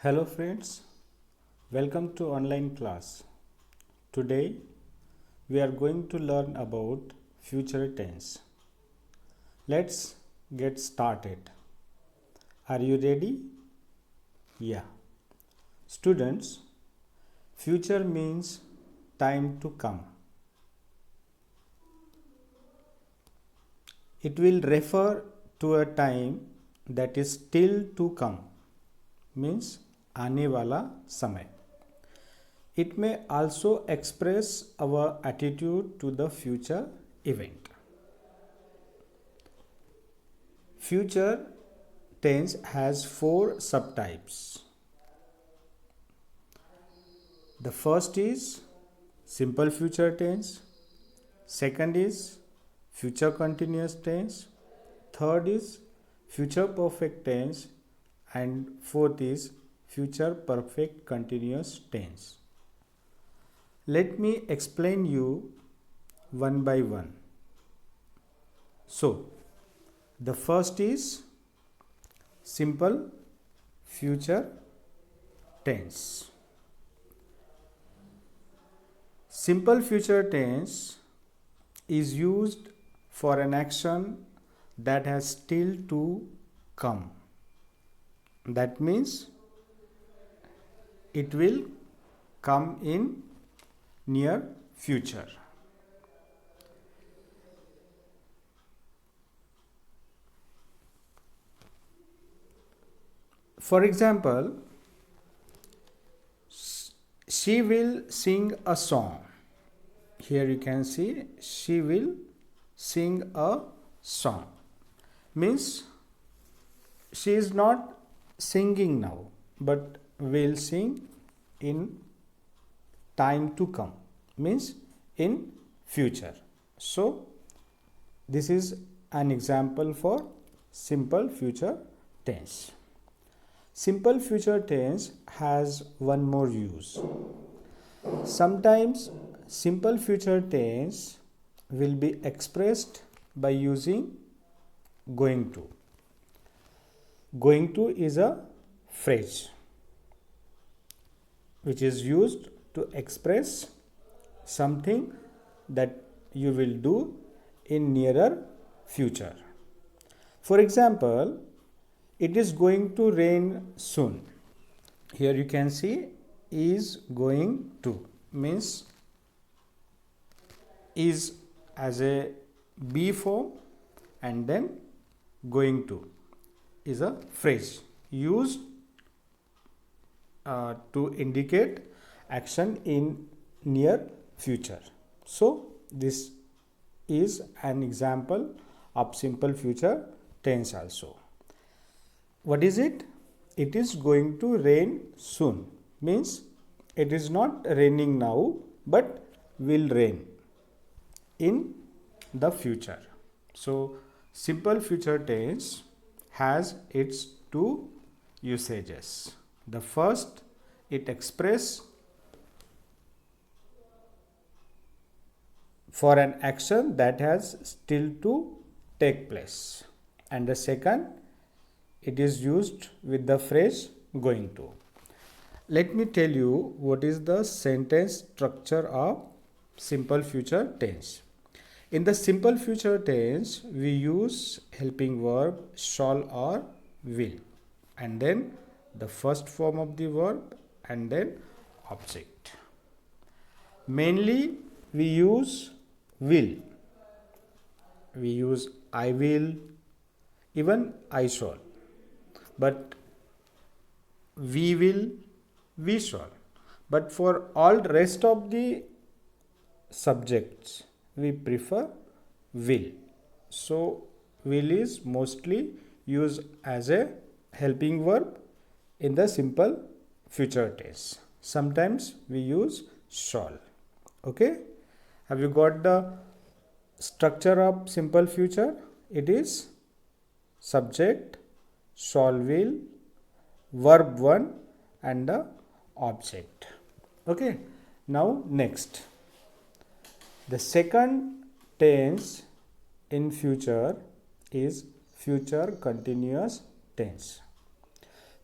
Hello friends, welcome to online class. Today we are going to learn about future tense. Let's get started. Are you ready? Yeah. Students, future means time to come. It will refer to a time that is still to come, means आने वाला समय. It may also express our attitude to the future event. Future tense has four subtypes. The first is simple future tense, second is future continuous tense, third is future perfect tense, and fourth is future perfect continuous tense. Let me explain you one by one. So, the first is simple future tense. Simple future tense is used for an action that has still to come. That means it will come in near future. For example, she will sing a song. Here you can see she will sing a song. Means she is not singing now, but will sing in time to come, means in future. So this is an example for simple future tense. Simple future tense has one more use. Sometimes simple future tense will be expressed by using going to. Going to is a phrase which is used to express something that you will do in nearer future. For example, it is going to rain soon. Here you can see is going to, means is as a be form, and then going to is a phrase used to indicate action in near future. So this is an example of simple future tense also. What is it? It is going to rain soon, means it is not raining now but will rain in the future. So simple future tense has its two usages. The first, it expresses for an action that has still to take place, and the second, it is used with the phrase going to. Let me tell you what is the sentence structure of simple future tense. In the simple future tense, we use helping verb shall or will, and then the first form of the verb, and then object. Mainly we use will. We use I will, even I shall. But we will, we shall. But for all rest of the subjects, we prefer will. So will is mostly used as a helping verb in the simple future tense. Sometimes we use shall. Okay? Have you got the structure of simple future? It is subject, shall will, verb 1, and the object. Okay? Now next. The second tense in future is future continuous tense.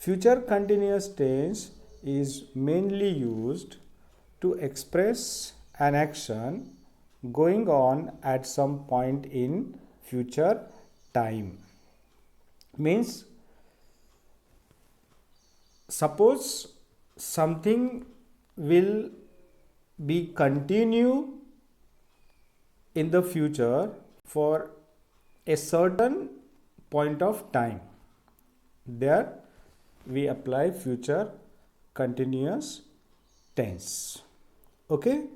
Future continuous tense is mainly used to express an action going on at some point in future time. Means, suppose something will be continue in the future for a certain point of time, there we apply future continuous tense. Okay,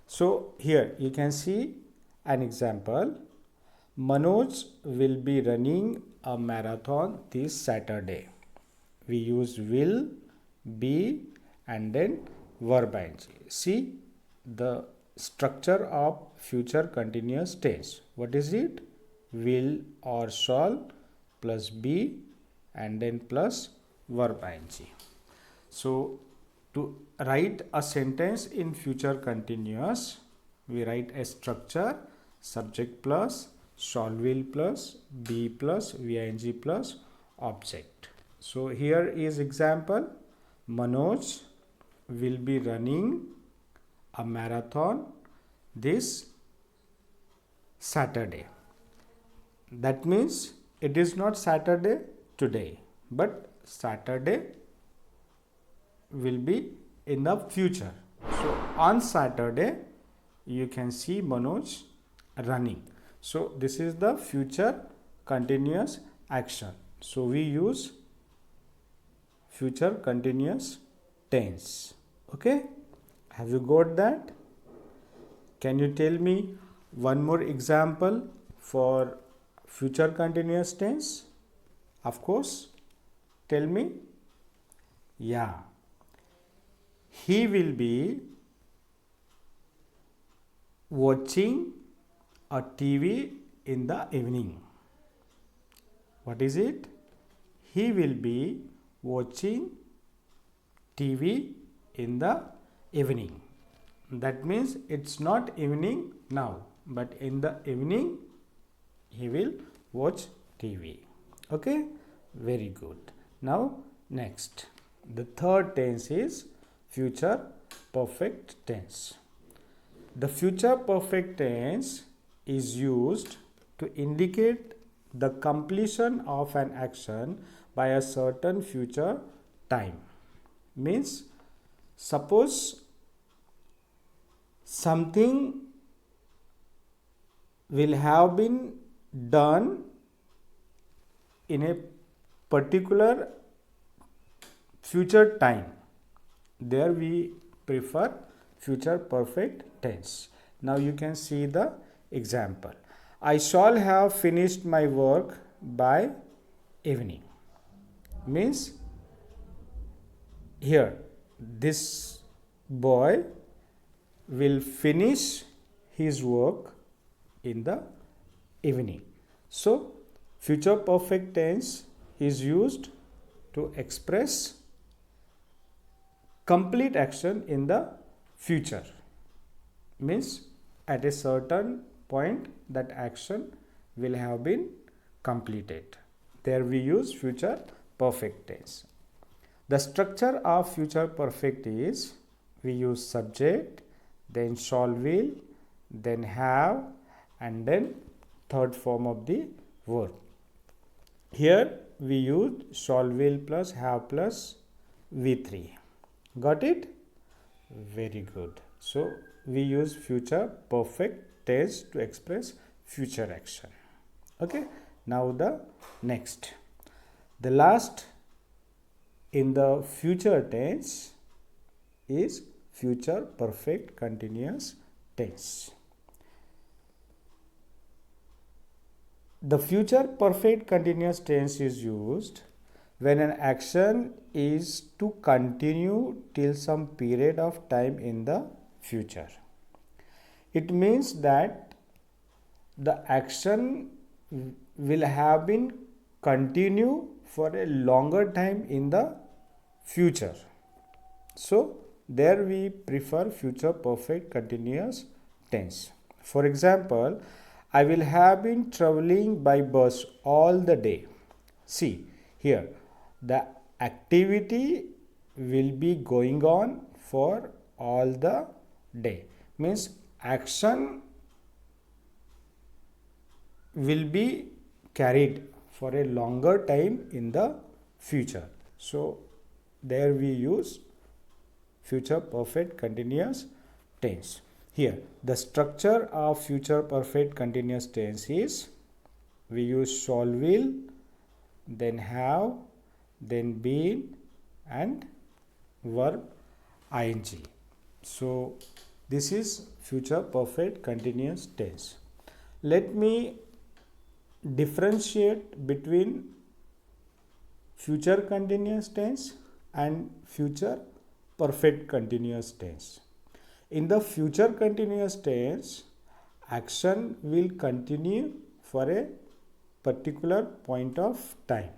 so here you can see an example. Manoj will be running a marathon this Saturday. We use will, be, and then verb ing. See the structure of future continuous tense. What is it? Will or shall plus be and then plus verb ing. So to write a sentence in future continuous, we write a structure: subject plus shall will plus be plus ving plus object. So here is example: Manoj will be running a marathon this Saturday. That means it is not Saturday today, but Saturday will be in the future. So on Saturday you can see Manoj running. So this is the future continuous action. So we use future continuous tense. Okay, have you got that? Can you tell me one more example for future continuous tense? Of course, tell me. Yeah, he will be watching a TV in the evening. What is it? He will be watching TV in the evening. That means it's not evening now, but in the evening he will watch TV. Okay, very good. Now next, the third tense is future perfect tense. The future perfect tense is used to indicate the completion of an action by a certain future time. Means, suppose something will have been done in a particular future time, there we prefer future perfect tense. Now you can see the example: I shall have finished my work by evening. Means, here this boy will finish his work in the evening. So future perfect tense is used to express complete action in the future. Means, at a certain point that action will have been completed. There we use future perfect tense. The structure of future perfect is we use subject, then shall will, then have, and then third form of the verb. Here we use shall will plus have plus V3. Got it? Very good. So we use future perfect tense to express future action. Okay, now the next, the last in the future tense is future perfect continuous tense. The future perfect continuous tense is used when an action is to continue till some period of time in the future. It means that the action will have been continue for a longer time in the future. So there we prefer future perfect continuous tense. For example, I will have been traveling by bus all the day. See here, the activity will be going on for all the day. Means action will be carried for a longer time in the future. So there we use future perfect continuous tense. Here the structure of future perfect continuous tense is, we use shall will, then have, then been, and verb ing. So this is future perfect continuous tense. Let me differentiate between future continuous tense and future perfect continuous tense. In the future continuous tense, action will continue for a particular point of time.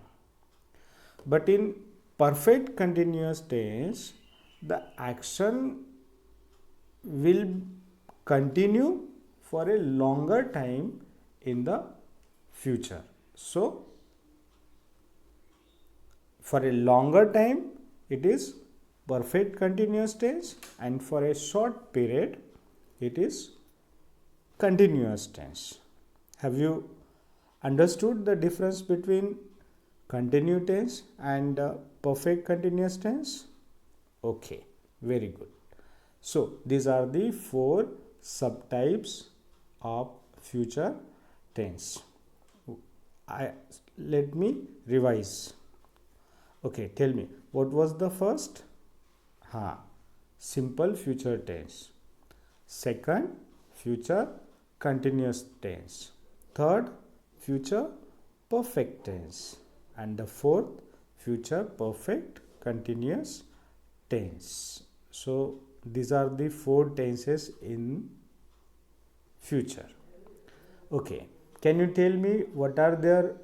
But in perfect continuous tense, the action will continue for a longer time in the future. So for a longer time it is perfect continuous tense, and for a short period it is continuous tense. Have you understood the difference between continuous tense and perfect continuous tense? Okay, very good. So these are the 4 subtypes of future tense. Let me revise. Okay, tell me, what was the first? Simple future tense. Second, future continuous tense. Third, future perfect tense. And the fourth, future perfect continuous tense. So these are the 4 tenses in future. Okay, can you tell me what are their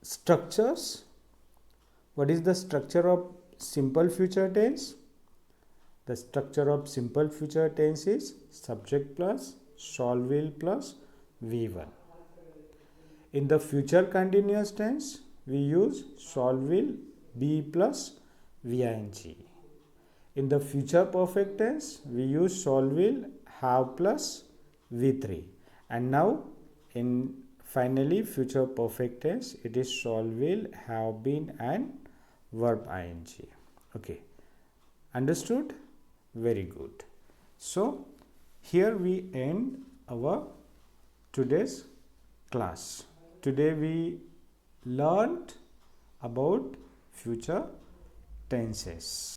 structures? What is the structure of simple future tense? The structure of simple future tense is subject plus shall will plus V1. In the future continuous tense, we use shall will be plus VING. In the future perfect tense, we use shall will have plus V3. And now in finally future perfect tense, it is shall will have been and verb ing. Okay, understood? Very good. So here we end our today's class. Today we learned about future tenses.